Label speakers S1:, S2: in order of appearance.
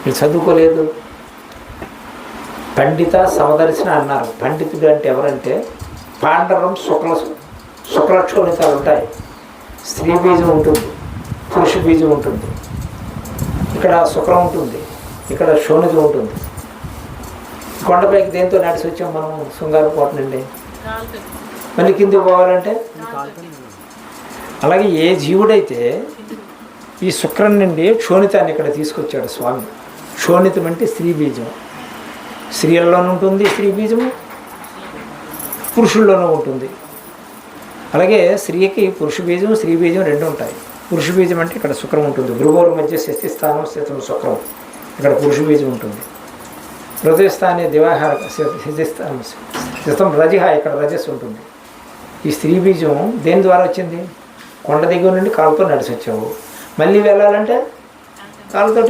S1: మీరు చదువుకోలేదు. పండిత సమదర్శన అన్నారు. పండితుడు అంటే ఎవరంటే పాండరం శుక్లక్షోణితాలు ఉంటాయి. స్త్రీ బీజం ఉంటుంది, పురుష బీజం ఉంటుంది. ఇక్కడ శుక్లం ఉంటుంది, ఇక్కడ శోణితం ఉంటుంది. కొండపైకి దేంతో నడిచి వచ్చాం మనం? శృంగారకోట నుండి. మళ్ళీ కిందికి పోవాలంటే అలాగే ఏ జీవుడైతే ఈ శుక్రం నుండి క్షోణితాన్ని ఇక్కడ తీసుకొచ్చాడు స్వామి. క్షోణితం అంటే స్త్రీ బీజం. స్త్రీలలోనూ ఉంటుంది స్త్రీ బీజము, పురుషుల్లోనూ ఉంటుంది. అలాగే స్త్రీకి పురుష బీజం స్త్రీ బీజం రెండు ఉంటాయి. పురుష బీజం అంటే ఇక్కడ శుక్రం ఉంటుంది. భృగోరు మధ్య శక్తిస్థానం స్థితం శుక్రం, ఇక్కడ పురుష బీజం ఉంటుంది. హృదయస్థానే దివాహార స్థితం రజహ, ఇక్కడ రజస్సు ఉంటుంది. ఈ స్త్రీ బీజం దేని ద్వారా వచ్చింది? కొండ దగ్గర నుండి కాలుతో నడిచి వచ్చావు. మళ్ళీ వెళ్ళాలంటే కాలుతోటి